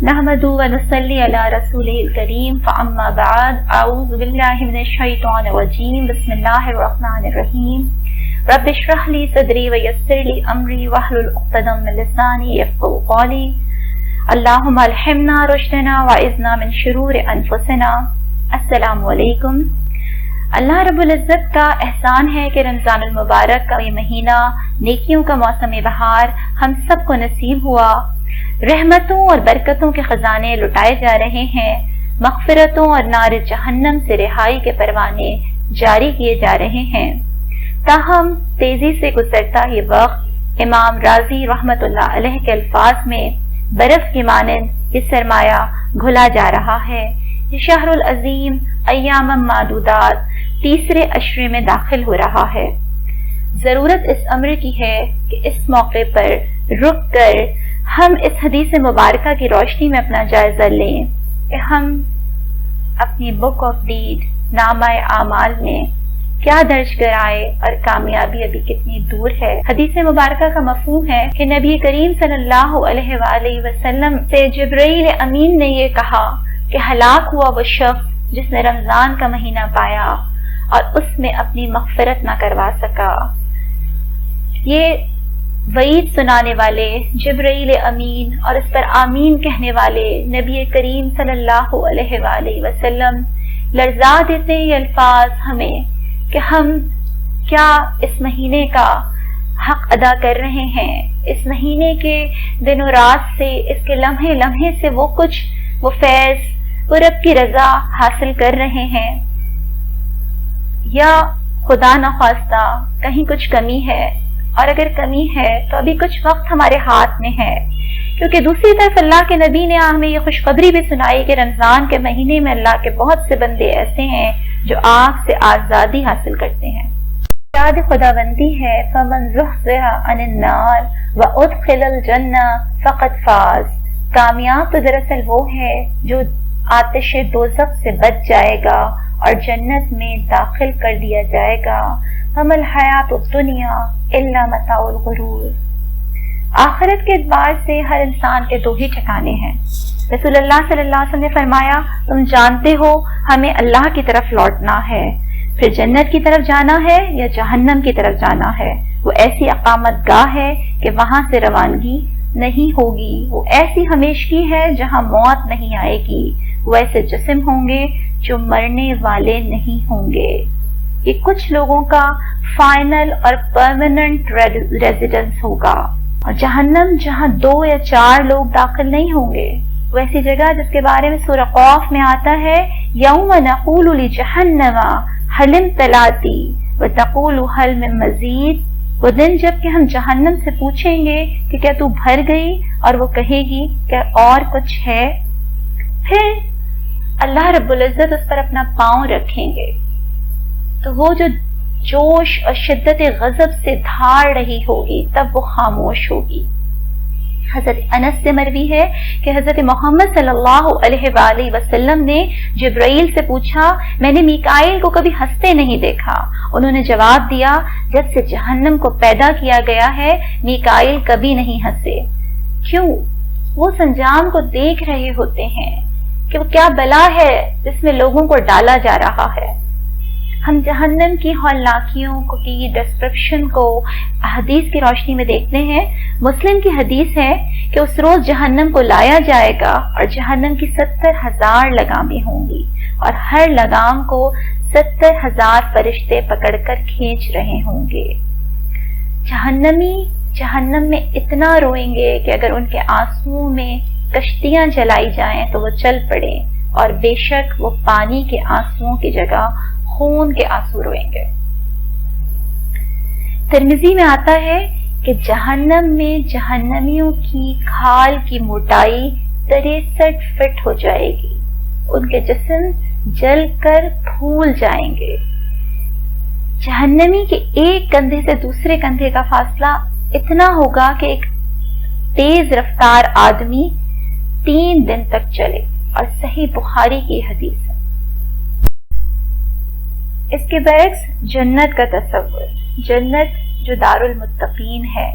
نحمدہ و نصلی علی رسولہ الکریم فاما بعد اعوذ باللہ من الشیطان الرجیم بسم اللہ الرحمن الرحیم رب اشرح لی صدری ویسر لی امری واحلل عقدۃ من لسانی یفقهوا قولی اللہم الہمنا رشدنا واعذنا من شرور انفسنا۔ السلام علیکم۔ اللہ رب العزت کا احسان ہے کہ رمضان المبارک کا یہ مہینہ نیکیوں کا موسم بہار ہم سب کو نصیب ہوا۔ رحمتوں اور برکتوں کے خزانے لٹائے جا رہے ہیں، مغفرتوں اور نار جہنم سے رہائی کے پروانے جاری کیے جا رہے ہیں۔ تاہم تیزی سے گزرتا یہ وقت امام راضی رحمت اللہ علیہ کے الفاظ میں برف کی مانند یہ سرمایہ گھلا جا رہا ہے۔ یہ شہر العظیم ایام معدودات تیسرے عشرے میں داخل ہو رہا ہے۔ ضرورت اس امر کی ہے کہ اس موقع پر رک کر ہم اس حدیث مبارکہ کی روشنی میں اپنا جائزہ لیں کہ ہم اپنی بک آف ڈیڈ نامہ اعمال میں کیا درج کرائے اور کامیابی ابھی کتنی دور ہے۔ حدیث مبارکہ کا مفہوم ہے کہ نبی کریم صلی اللہ علیہ وآلہ وسلم سے جبرائیل امین نے یہ کہا کہ ہلاک ہوا وہ شخص جس نے رمضان کا مہینہ پایا اور اس میں اپنی مغفرت نہ کروا سکا۔ یہ وعید سنانے والے جبرائیل امین اور اس پر آمین کہنے والے نبی کریم صلی اللہ علیہ وآلہ وسلم لرزا دیتے یہ الفاظ ہمیں کہ ہم کیا اس مہینے کا حق ادا کر رہے ہیں، اس مہینے کے دن و رات سے، اس کے لمحے لمحے سے وہ کچھ، وہ فیض، وہ رب کی رضا حاصل کر رہے ہیں، یا خدا نخواستہ کہیں کچھ کمی ہے، اور اگر کمی ہے تو ابھی کچھ وقت ہمارے ہاتھ میں ہے۔ کیونکہ دوسری طرف اللہ کے نبی نے ہمیں یہ خوشخبری بھی سنائی کہ رمضان کے مہینے میں اللہ کے بہت سے بندے ایسے ہیں جو آگ سے آزادی حاصل کرتے ہیں۔ یاد خداوندی ہے فمن زحزح عن النار وادخل الجنہ فقد فاز۔ کامیاب تو دراصل وہ ہے جو آتش دوزخ سے بچ جائے گا اور جنت میں داخل کر دیا جائے گا۔ وما الحیات الدنیا الا متاع الغرور۔ آخرت کے اعتبار سے ہر انسان کے دو ہی ٹھکانے ہیں۔ رسول اللہ صلی اللہ علیہ وسلم نے فرمایا تم جانتے ہو ہمیں اللہ کی طرف لوٹنا ہے، پھر جنت کی طرف جانا ہے یا جہنم کی طرف جانا ہے۔ وہ ایسی اقامت گاہ ہے کہ وہاں سے روانگی نہیں ہوگی، وہ ایسی ہمیشگی ہے جہاں موت نہیں آئے گی، وہ ایسے جسم ہوں گے جو مرنے والے نہیں ہوں گے۔ یہ کچھ لوگوں کا فائنل اور پرماننٹ ریزیڈنس ہوگا، اور جہنم جہاں 2 یا 4 لوگ داخل نہیں ہوں گے، وہ ایسی جگہ جس کے بارے میں سورہ قاف میں آتا ہے یوم نقول لجہنم هل امتلأت وتقول هل من مزید۔ وہ دن جب کہ ہم جہنم سے پوچھیں گے کہ کیا تو بھر گئی، اور وہ کہے گی کہ اور کچھ ہے۔ پھر اللہ رب العزت اس پر اپنا پاؤں رکھیں گے تو وہ جو جوش اور شدت غضب سے دھاڑ رہی ہوگی تب وہ خاموش ہوگی۔ حضرت انس سے مروی ہے کہ حضرت محمد صلی اللہ علیہ وآلہ وسلم نے جبرائیل سے پوچھا میں نے میکائیل کو کبھی ہنستے نہیں دیکھا۔ انہوں نے جواب دیا جب سے جہنم کو پیدا کیا گیا ہے میکائیل کبھی نہیں ہنسے۔ کیوں؟ وہ اس انجام کو دیکھ رہے ہوتے ہیں کہ وہ کیا بلا ہے جس میں لوگوں کو ڈالا جا رہا ہے۔ ہم جہنم کی ہولناکیوں کو، کی ڈسکرپشن کو حدیث کی روشنی میں دیکھتے ہیں۔ مسلم کی حدیث ہے کہ اس روز جہنم کو لایا جائے گا اور جہنم کی 70,000 لگامیں ہوں گی، اور ہر لگام کو 70,000 فرشتے پکڑ کر کھینچ رہے ہوں گے۔ جہنمی جہنم میں اتنا روئیں گے کہ اگر ان کے آنسوؤں میں کشتیاں جلائی جائیں تو وہ چل پڑیں، اور بے شک وہ پانی کے آنسوؤں کی جگہ خون کے آنسو روئیں گے۔ ترمذی میں آتا ہے کہ جہنم میں جہنمیوں کی کھال کی موٹائی 63 فٹ ہو جائے گی، ان کے جسم جل کر پھول جائیں گے۔ جہنمی کے ایک کندھے سے دوسرے کندھے کا فاصلہ اتنا ہوگا کہ ایک تیز رفتار آدمی 3 دن تک چلے، اور صحیح بخاری کی حدیث ہے۔ اس کے برعکس جنت کا تصور، جنت جو دار المتقین ہے،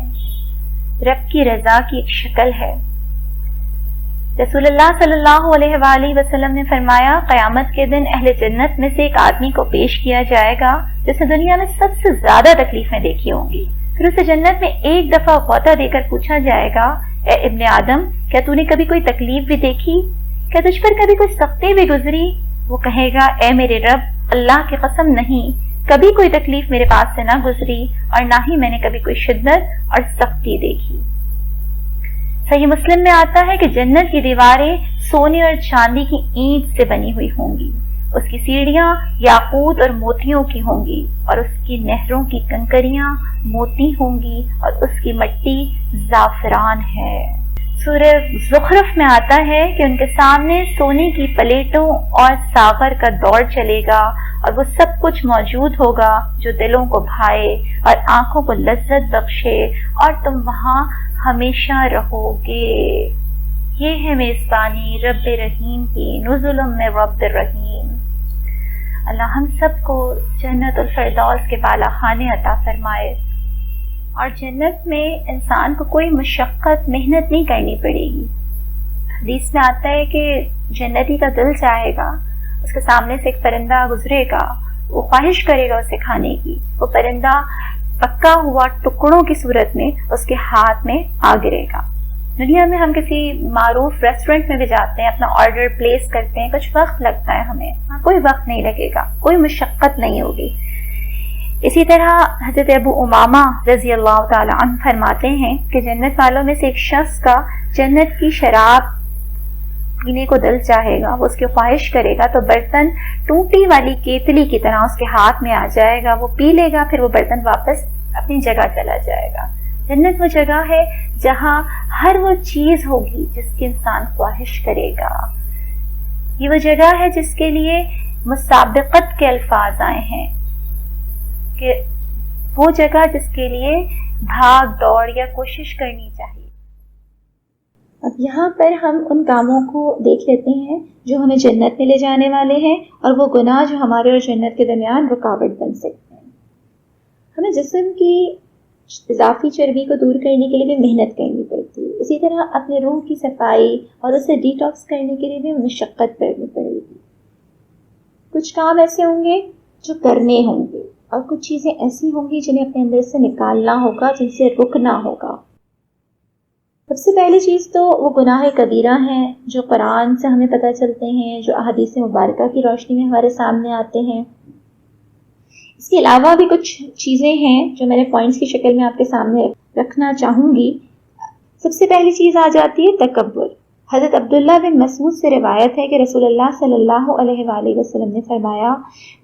رب کی رضا کی ایک شکل ہے، رسول اللہ صلی اللہ علیہ وآلہ وسلم نے فرمایا قیامت کے دن اہل جنت میں سے ایک آدمی کو پیش کیا جائے گا جس نے دنیا میں سب سے زیادہ تکلیفیں دیکھی ہوں گی. پھر اسے جنت میں ایک دفعہ غوطہ دے کر پوچھا جائے گا اے ابن آدم کیا تو نے کبھی کوئی تکلیف بھی دیکھی؟ کیا تجھ پر کبھی کوئی سختی بھی گزری؟ وہ کہے گا اے میرے رب اللہ کی قسم نہیں، کبھی کوئی تکلیف میرے پاس سے نہ گزری اور نہ ہی میں نے کبھی کوئی شدت اور سختی دیکھی. صحیح مسلم میں آتا ہے کہ جنت کی دیواریں سونے اور چاندی کی اینٹ سے بنی ہوئی ہوں گی، اس کی سیڑھیاں یاقوت اور موتیوں کی ہوں گی اور اس کی نہروں کی کنکریاں موتی ہوں گی اور اس کی مٹی زعفران ہے. سورہ زخرف میں آتا ہے کہ ان کے سامنے سونے کی پلیٹوں اور ساغر کا دور چلے گا اور وہ سب کچھ موجود ہوگا جو دلوں کو بھائے اور آنکھوں کو لذت بخشے اور تم وہاں ہمیشہ رہو گے. یہ ہے میزبانی رب رحیم کی، نزل من رب الرحیم. اللہ ہم سب کو جنت الفردوس کے بالا خانے عطا فرمائے، اور جنت میں انسان کو کوئی مشقت محنت نہیں کرنی پڑے گی. حدیث میں آتا ہے کہ جنتی کا دل چاہے گا، اس کے سامنے سے ایک پرندہ گزرے گا، وہ خواہش کرے گا اسے کھانے کی، وہ پرندہ پکا ہوا ٹکڑوں کی صورت میں اس کے ہاتھ میں آ گرے گا. دنیا میں ہم کسی معروف ریسٹورنٹ میں بھی جاتے ہیں، اپنا آرڈر پلیس کرتے ہیں، کچھ وقت لگتا ہے ہمیں، کوئی وقت نہیں لگے گا، کوئی مشقت نہیں ہوگی. اسی طرح حضرت ابو امامہ رضی اللہ تعالی عنہ فرماتے ہیں کہ جنت والوں میں سے ایک شخص کا جنت کی شراب پینے کو دل چاہے گا، وہ اس کی خواہش کرے گا تو برتن ٹوٹی والی کیتلی کی طرح اس کے ہاتھ میں آ جائے گا، وہ پی لے گا، پھر وہ برتن واپس اپنی جگہ چلا جائے گا. جنت وہ جگہ ہے جہاں ہر وہ چیز ہوگی جس کی انسان خواہش کرے گا. یہ وہ جگہ ہے جس کے لیے مسابقت کے الفاظ آئے ہیں کہ وہ جگہ جس کے لیے بھاگ دوڑ یا کوشش کرنی چاہیے. اب یہاں پر ہم ان کاموں کو دیکھ لیتے ہیں جو ہمیں جنت میں لے جانے والے ہیں، اور وہ گناہ جو ہمارے اور جنت کے درمیان رکاوٹ بن سکتے ہیں. ہمیں جسم کی اضافی چربی کو دور کرنے کے لیے بھی محنت کرنی پڑتی ہے، اسی طرح اپنے روح کی صفائی اور اسے ڈیٹاکس کرنے کے لیے بھی مشقت کرنی پڑے گی. کچھ کام ایسے ہوں گے جو کرنے ہوں گے، اور کچھ چیزیں ایسی ہوں گی جنہیں اپنے اندر سے نکالنا ہوگا، جن سے رکنا ہوگا. سب سے پہلی چیز تو وہ گناہ کبیرہ ہیں جو قرآن سے ہمیں پتہ چلتے ہیں، جو احادیث مبارکہ کی روشنی میں ہمارے سامنے آتے ہیں. اس کے علاوہ بھی کچھ چیزیں ہیں جو میں نے پوائنٹس کی شکل میں آپ کے سامنے رکھنا چاہوں گی. سب سے پہلی چیز آ جاتی ہے تکبر. حضرت عبداللہ بن مسعود سے روایت ہے کہ رسول اللہ صلی اللہ علیہ وآلہ وسلم نے فرمایا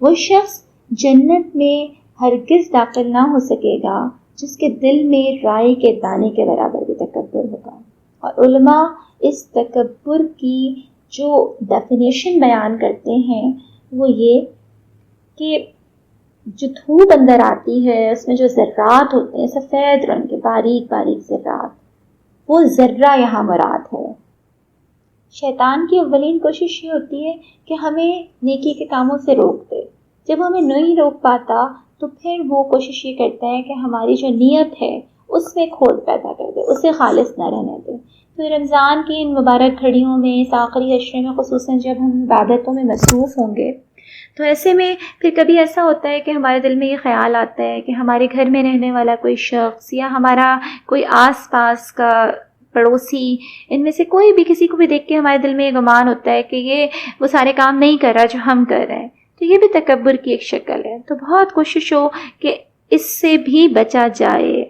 وہ شخص جنت میں ہرگز داخل نہ ہو سکے گا جس کے دل میں رائی کے دانے کے برابر بھی تکبر ہوگا. اور علماء اس تکبر کی جو ڈیفینیشن بیان کرتے ہیں وہ یہ کہ جو دھوپ اندر آتی ہے اس میں جو ذرات ہوتے ہیں سفید رنگ کے باریک باریک ذرات، وہ ذرہ یہاں مراد ہے. شیطان کی اولین کوشش یہ ہوتی ہے کہ ہمیں نیکی کے کاموں سے روک دے. جب ہمیں نہیں روک پاتا تو پھر وہ کوشش یہ کرتا ہے کہ ہماری جو نیت ہے اس میں کھوٹ پیدا کر دے، اسے خالص نہ رہنے دے. تو رمضان کی ان مبارک گھڑیوں میں، اس آخری عشرے میں خصوصاً جب ہم عبادتوں میں مصروف ہوں گے، تو ایسے میں پھر کبھی ایسا ہوتا ہے کہ ہمارے دل میں یہ خیال آتا ہے کہ ہمارے گھر میں رہنے والا کوئی شخص یا ہمارا کوئی آس پاس کا پڑوسی، ان میں سے کوئی بھی کسی کو بھی دیکھ کے ہمارے دل میں یہ گمان ہوتا ہے کہ یہ وہ سارے کام نہیں کر رہا جو ہم کر رہے ہیں. تو یہ بھی تکبر کی ایک شکل ہے. تو بہت کوشش ہو کہ اس سے بھی بچا جائے.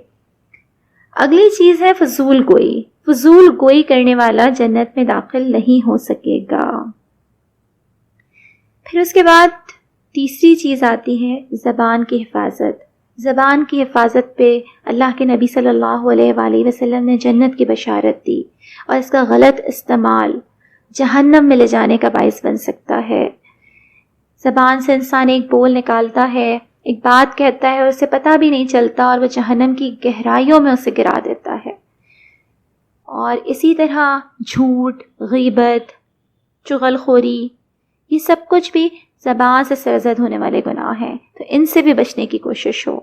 اگلی چیز ہے فضول گوئی. فضول گوئی کرنے والا جنت میں داخل نہیں ہو سکے گا. پھر اس کے بعد تیسری چیز آتی ہے زبان کی حفاظت. زبان کی حفاظت پہ اللہ کے نبی صلی اللہ علیہ وآلہ وسلم نے جنت کی بشارت دی، اور اس کا غلط استعمال جہنم میں لے جانے کا باعث بن سکتا ہے. زبان سے انسان ایک بول نکالتا ہے، ایک بات کہتا ہے اور اسے پتہ بھی نہیں چلتا، اور وہ جہنم کی گہرائیوں میں اسے گرا دیتا ہے. اور اسی طرح جھوٹ، غیبت، چغل خوری، یہ سب کچھ بھی زبان سے سرزد ہونے والے گناہ ہیں. تو ان سے بھی بچنے کی کوشش ہو.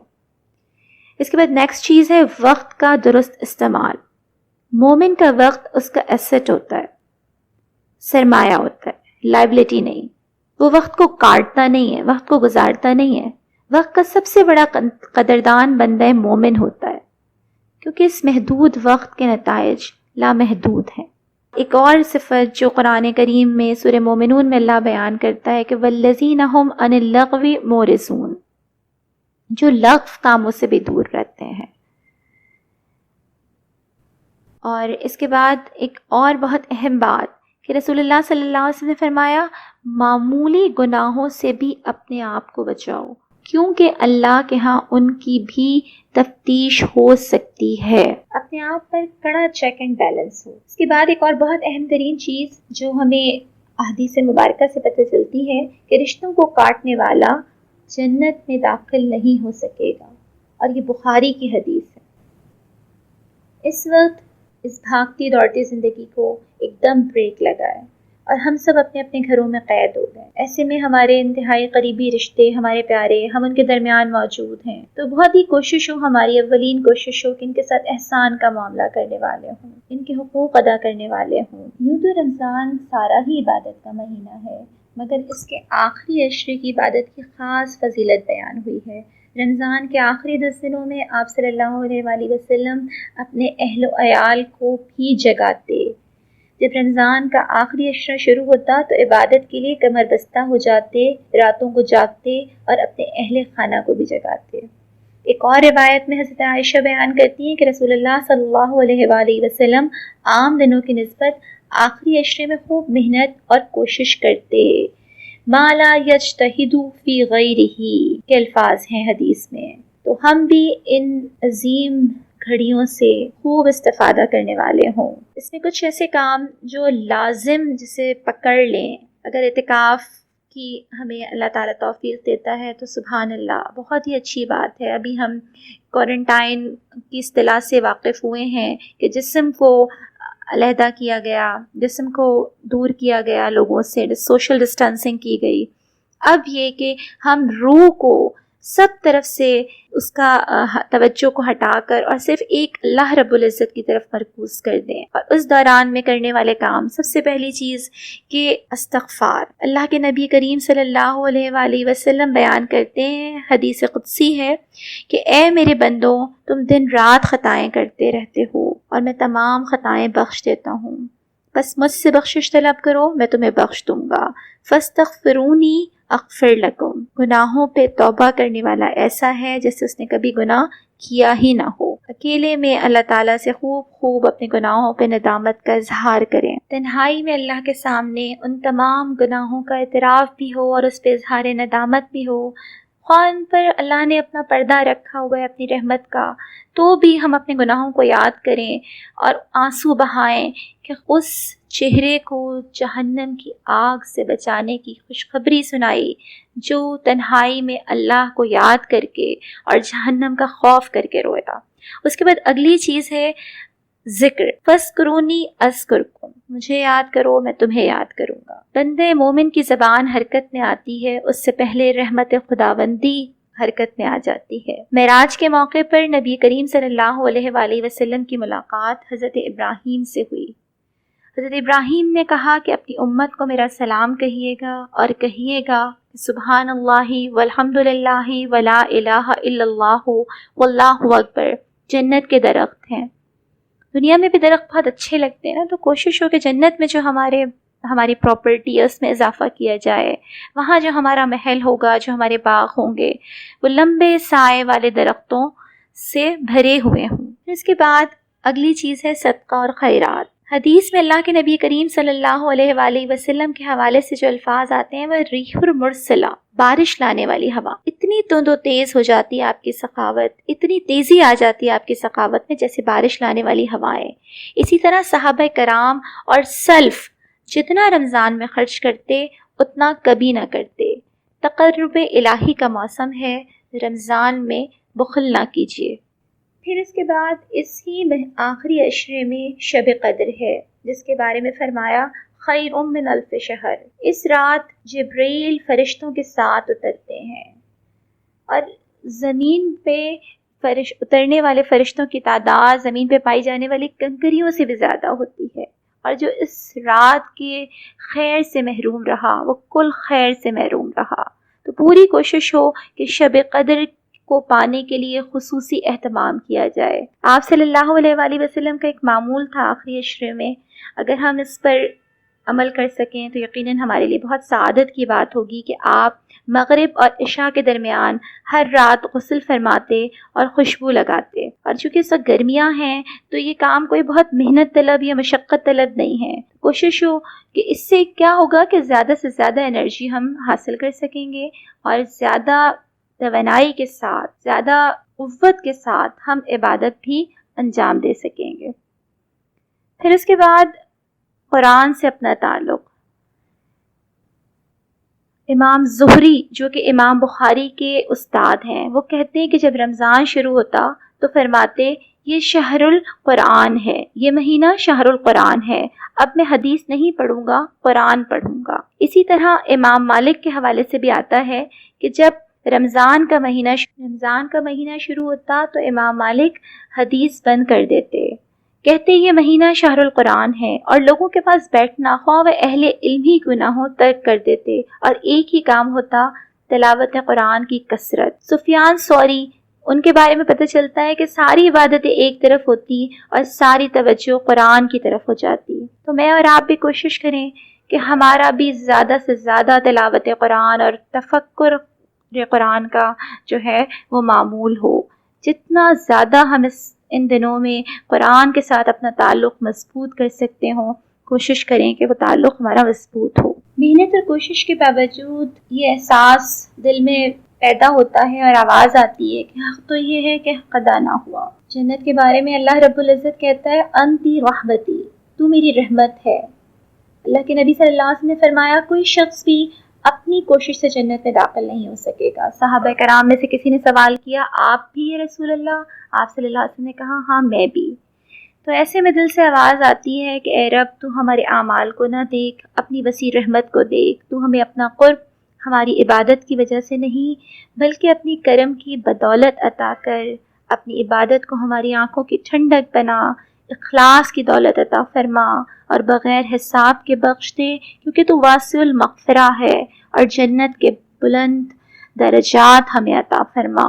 اس کے بعد نیکسٹ چیز ہے وقت کا درست استعمال. مومن کا وقت اس کا ایسٹ ہوتا ہے. سرمایہ ہوتا ہے، لائبلٹی نہیں. وہ وقت کو کاٹتا نہیں ہے، وقت کو گزارتا نہیں ہے. وقت کا سب سے بڑا قدردان بندہ مومن ہوتا ہے، کیونکہ اس محدود وقت کے نتائج لامحدود ہیں. ایک اور صفت جو قرآن کریم میں سورہ مومنون میں اللہ بیان کرتا ہے کہ وَالَّذِينَ هُمْ عَنِ اللَّغْوِ مُعْرِضُونَ، جو لغو کاموں سے بھی دور رہتے ہیں. اور اس کے بعد ایک اور بہت اہم بات کہ رسول اللہ صلی اللہ علیہ وسلم نے فرمایا معمولی گناہوں سے بھی اپنے آپ کو بچاؤ، کیونکہ اللہ کے ہاں ان کی بھی تفتیش ہو سکتی ہے. اپنے آپ پر کڑا چیک اینڈ بیلنس ہو. اس کے بعد ایک اور بہت اہم ترین چیز جو ہمیں احادیث مبارکہ سے پتہ چلتی ہے کہ رشتوں کو کاٹنے والا جنت میں داخل نہیں ہو سکے گا، اور یہ بخاری کی حدیث ہے. اس وقت اس بھاگتی دوڑتی زندگی کو ایک دم بریک لگا ہے اور ہم سب اپنے اپنے گھروں میں قید ہو گئے. ایسے میں ہمارے انتہائی قریبی رشتے، ہمارے پیارے، ہم ان کے درمیان موجود ہیں. تو بہت ہی کوشش ہو، ہماری اولین کوشش ہو کہ ان کے ساتھ احسان کا معاملہ کرنے والے ہوں، ان کے حقوق ادا کرنے والے ہوں. یوں تو رمضان سارا ہی عبادت کا مہینہ ہے، مگر اس کے آخری عشرے کی عبادت کی خاص فضیلت بیان ہوئی ہے. رمضان کے آخری 10 دنوں میں آپ صلی اللہ علیہ وآلہ وسلم اپنے اہل و عیال کو بھی جگاتے. جب رمضان کا آخری عشرہ شروع ہوتا تو عبادت کے لیے کمر بستہ ہو جاتے، راتوں کو جاگتے اور اپنے اہل خانہ کو بھی جگاتے. ایک اور روایت میں حضرت عائشہ بیان کرتی ہیں کہ رسول اللہ صلی اللہ علیہ وآلہ وسلم عام دنوں کی نسبت آخری عشرے میں خوب محنت اور کوشش کرتے. ما لا یجتہد فی غیرہ کے الفاظ ہیں حدیث میں. تو ہم بھی ان عظیم گھڑیوں سے خوب استفادہ کرنے والے ہوں. اس میں کچھ ایسے کام جو لازم جسے پکڑ لیں. اگر اعتکاف کی ہمیں اللہ تعالیٰ توفیق دیتا ہے تو سبحان اللہ، بہت ہی اچھی بات ہے. ابھی ہم کوارنٹائن کی اصطلاح سے واقف ہوئے ہیں کہ جسم کو علیحدہ کیا گیا، جسم کو دور کیا گیا لوگوں سے، سوشل ڈسٹینسنگ کی گئی. اب یہ کہ ہم روح کو سب طرف سے اس کا توجہ کو ہٹا کر اور صرف ایک اللہ رب العزت کی طرف مرکوز کر دیں. اور اس دوران میں کرنے والے کام، سب سے پہلی چیز کہ استغفار. اللہ کے نبی کریم صلی اللہ علیہ وآلہ وسلم بیان کرتے ہیں، حدیث قدسی ہے کہ اے میرے بندوں، تم دن رات خطائیں کرتے رہتے ہو اور میں تمام خطائیں بخش دیتا ہوں، بس مجھ سے بخشش طلب کرو، میں تمہیں بخش دوں گا. فاستغفرونی اغفر لکم. گناہوں پہ توبہ کرنے والا ایسا ہے جیسے اس نے کبھی گناہ کیا ہی نہ ہو. اکیلے میں اللہ تعالیٰ سے خوب اپنے گناہوں پہ ندامت کا اظہار کریں. تنہائی میں اللہ کے سامنے ان تمام گناہوں کا اعتراف بھی ہو اور اس پہ اظہار ندامت بھی ہو. خواہ ان پر اللہ نے اپنا پردہ رکھا ہوا ہے اپنی رحمت کا، تو بھی ہم اپنے گناہوں کو یاد کریں اور آنسو بہائیں کہ اس چہرے کو جہنم کی آگ سے بچانے کی خوشخبری سنائی جو تنہائی میں اللہ کو یاد کر کے اور جہنم کا خوف کر کے رویا. اس کے بعد اگلی چیز ہے ذکر. فَاذْكُرُونِی أَذْكُرْكُم. مجھے یاد کرو، میں تمہیں یاد کروں گا. بندے مومن کی زبان حرکت میں آتی ہے، اس سے پہلے رحمت خداوندی حرکت میں آ جاتی ہے. معراج کے موقع پر نبی کریم صلی اللہ علیہ وآلہ وسلم کی ملاقات حضرت ابراہیم سے ہوئی. حضرت ابراہیم نے کہا کہ اپنی امت کو میرا سلام کہیے گا اور کہیے گا سبحان اللہ والحمد للہ ولا الہ الا اللہ واللہ اکبر. جنت کے درخت ہیں. دنیا میں بھی درخت بہت اچھے لگتے ہیں نا، تو کوشش ہو کہ جنت میں جو ہماری پراپرٹی ہے اس میں اضافہ کیا جائے. وہاں جو ہمارا محل ہوگا، جو ہمارے باغ ہوں گے، وہ لمبے سائے والے درختوں سے بھرے ہوئے ہوں. اس کے بعد اگلی چیز ہے صدقہ اور خیرات. حدیث میں اللہ کے نبی کریم صلی اللہ علیہ وآلہ وسلم کے حوالے سے جو الفاظ آتے ہیں وہ ریح المرسلہ، بارش لانے والی ہوا. اتنی تند و تیز ہو جاتی ہے آپ کی سخاوت، اتنی تیزی آ جاتی ہے آپ کی سخاوت میں جیسے بارش لانے والی ہوائیں. اسی طرح صحابہ کرام اور سلف جتنا رمضان میں خرچ کرتے اتنا کبھی نہ کرتے. تقرب الہی کا موسم ہے، رمضان میں بخل نہ کیجیے. پھر اس کے بعد اس ہی آخری عشرے میں شب قدر ہے، جس کے بارے میں فرمایا خیر من الف شہر. اس رات جبرائیل فرشتوں کے ساتھ اترتے ہیں اور زمین پہ اترنے والے فرشتوں کی تعداد زمین پہ پائی جانے والی کنکریوں سے بھی زیادہ ہوتی ہے. اور جو اس رات کے خیر سے محروم رہا وہ کل خیر سے محروم رہا. تو پوری کوشش ہو کہ شب قدر کو پانے کے لیے خصوصی اہتمام کیا جائے. آپ صلی اللہ علیہ وآلہ وسلم کا ایک معمول تھا آخری عشرے میں، اگر ہم اس پر عمل کر سکیں تو یقیناً ہمارے لیے بہت سعادت کی بات ہوگی کہ آپ مغرب اور عشاء کے درمیان ہر رات غسل فرماتے اور خوشبو لگاتے. اور چونکہ اس وقت گرمیاں ہیں تو یہ کام کوئی بہت محنت طلب یا مشقت طلب نہیں ہے. کوشش ہو کہ اس سے کیا ہوگا کہ زیادہ سے زیادہ انرجی ہم حاصل کر سکیں گے اور زیادہ توانائی کے ساتھ، زیادہ قوت کے ساتھ ہم عبادت بھی انجام دے سکیں گے. پھر اس کے بعد قرآن سے اپنا تعلق. امام زہری جو کہ امام بخاری کے استاد ہیں، وہ کہتے ہیں کہ جب رمضان شروع ہوتا تو فرماتے یہ شہر القرآن ہے، یہ مہینہ شہر القرآن ہے، اب میں حدیث نہیں پڑھوں گا، قرآن پڑھوں گا. اسی طرح امام مالک کے حوالے سے بھی آتا ہے کہ جب رمضان کا مہینہ شروع ہوتا تو امام مالک حدیث بند کر دیتے، کہتے یہ مہینہ شہر القرآن ہے، اور لوگوں کے پاس بیٹھنا خواہ و اہل علم ہی کیوں نہ ہو ترک کر دیتے، اور ایک ہی کام ہوتا تلاوت قرآن کی کثرت. سفیان ثوری، ان کے بارے میں پتہ چلتا ہے کہ ساری عبادتیں ایک طرف ہوتی اور ساری توجہ قرآن کی طرف ہو جاتی. تو میں اور آپ بھی کوشش کریں کہ ہمارا بھی زیادہ سے زیادہ تلاوت قرآن اور تفکر قرآن کا جو ہے وہ معمول ہو. جتنا زیادہ ہم ان دنوں میں قرآن کے ساتھ اپنا تعلق مضبوط کر سکتے ہوں، کوشش کریں کہ وہ تعلق ہمارا مضبوط ہو. محنت اور کوشش کے باوجود یہ احساس دل میں پیدا ہوتا ہے اور آواز آتی ہے کہ حق تو یہ ہے کہ حق ادا نہ ہوا. جنت کے بارے میں اللہ رب العزت کہتا ہے انتی رحمتی، تو میری رحمت ہے. اللہ کے نبی صلی اللہ علیہ وسلم نے فرمایا کوئی شخص بھی اپنی کوشش سے جنت میں داخل نہیں ہو سکے گا. صحابہ کرام میں سے کسی نے سوال کیا آپ بھی یا رسول اللہ؟ آپ صلی اللہ علیہ وسلم نے کہا ہاں میں بھی. تو ایسے میں دل سے آواز آتی ہے کہ اے رب تو ہمارے اعمال کو نہ دیکھ، اپنی وسیع رحمت کو دیکھ. تو ہمیں اپنا قرب ہماری عبادت کی وجہ سے نہیں بلکہ اپنی کرم کی بدولت عطا کر. اپنی عبادت کو ہماری آنکھوں کی ٹھنڈک بنا، اخلاص کی دولت عطا فرما اور بغیر حساب کے بخش دے، کیونکہ تو واسع المغفرہ ہے. اور جنت کے بلند درجات ہمیں عطا فرما.